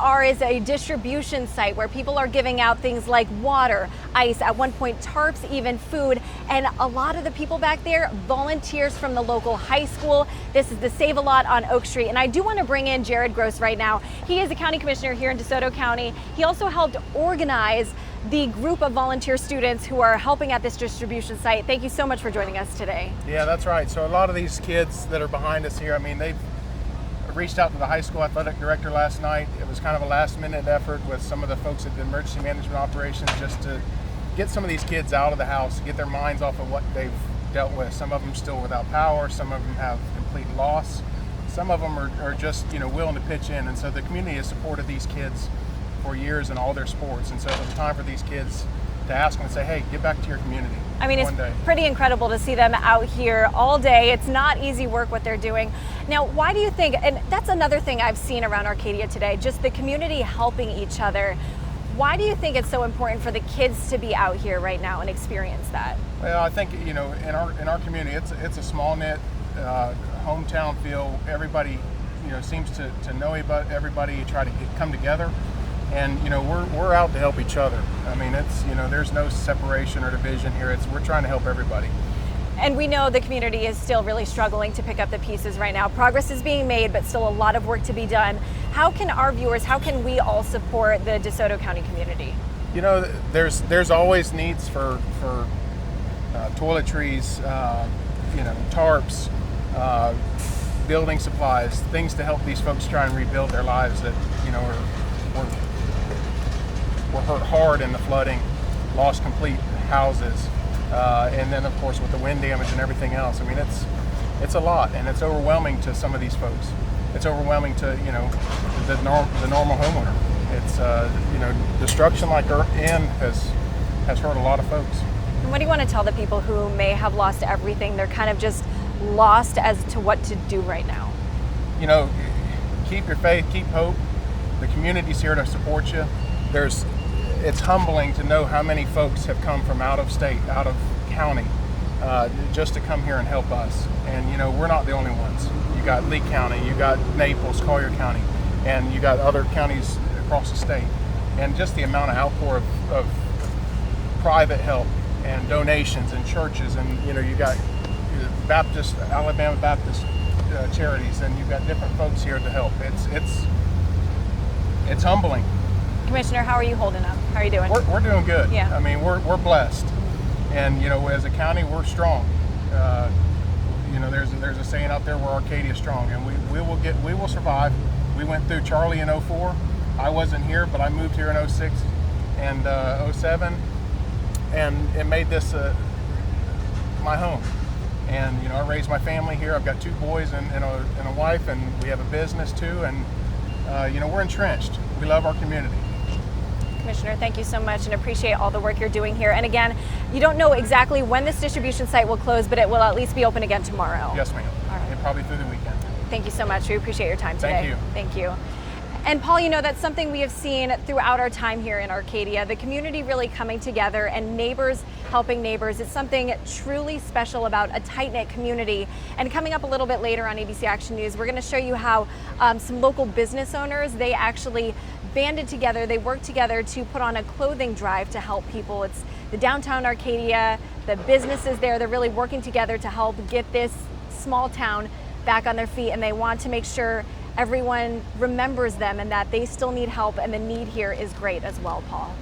are is a distribution site where people are giving out things like water, ice, at one point tarps, even food. And a lot of the people back there, volunteers from the local high school. This is the Save a Lot on Oak Street. And I do want to bring in Jerod Gross right now. He is a county commissioner here in DeSoto County. He also helped organize the group of volunteer students who are helping at this distribution site. Thank you so much for joining us today. Yeah, that's right. So a lot of these kids that are behind us here, I mean, they've reached out to the high school athletic director last night. It was kind of a last minute effort with some of the folks at the emergency management operations just to get some of these kids out of the house, get their minds off of what they've dealt with. Some of them still without power, some of them have complete loss, some of them are just willing to pitch in. And so the community has supported these kids for years in all their sports. And so it was time for these kids to ask them and say, hey, get back to your community. I mean, it's pretty incredible to see them out here all day. It's not easy work what they're doing. Now, why do you think, and that's another thing I've seen around Arcadia today, just the community helping each other. Why do you think it's so important for the kids to be out here right now and experience that? Well, I think, in our community, it's a small knit hometown feel. Everybody, seems to know everybody, try to come together. And we're out to help each other. I mean, it's there's no separation or division here. We're trying to help everybody. And we know the community is still really struggling to pick up the pieces right now. Progress is being made, but still a lot of work to be done. How can our viewers, how can we all support the DeSoto County community? There's always needs for toiletries, tarps, building supplies, things to help these folks try and rebuild their lives that were hurt hard in the flooding, lost complete houses, and then of course with the wind damage and everything else. I mean, it's a lot, and it's overwhelming to some of these folks. It's overwhelming to the normal homeowner. It's destruction like Ian has hurt a lot of folks. And what do you want to tell the people who may have lost everything? They're kind of just lost as to what to do right now. Keep your faith, keep hope. The community's here to support you. It's humbling to know how many folks have come from out of state, out of county, just to come here and help us. And we're not the only ones. You got Lee County, you got Naples, Collier County, and you got other counties across the state. And just the amount of outpour of private help and donations and churches, and you got Alabama Baptist charities, and you've got different folks here to help. It's humbling. Commissioner, how are you holding up? How are you doing? We're doing good. Yeah. I mean, we're blessed, and as a county, we're strong. There's a saying out there, we're Arcadia strong, and we will survive. We went through Charlie in 04. I wasn't here, but I moved here in 06 and 07, and it made this my home. And I raised my family here. I've got 2 boys and a wife, and we have a business too. And we're entrenched. We love our community. Commissioner, thank you so much, and appreciate all the work you're doing here. And again, you don't know exactly when this distribution site will close, but it will at least be open again tomorrow. Yes, ma'am. All right. And probably through the weekend. Thank you so much. We appreciate your time today. Thank you. Thank you. And Paul, that's something we have seen throughout our time here in Arcadia, the community really coming together and neighbors helping neighbors. It's something truly special about a tight-knit community. And coming up a little bit later on ABC Action News, we're going to show you how some local business owners, they actually banded together, they worked together to put on a clothing drive to help people. It's the downtown Arcadia, the businesses there, they're really working together to help get this small town back on their feet, and they want to make sure everyone remembers them and that they still need help, and the need here is great as well, Paul.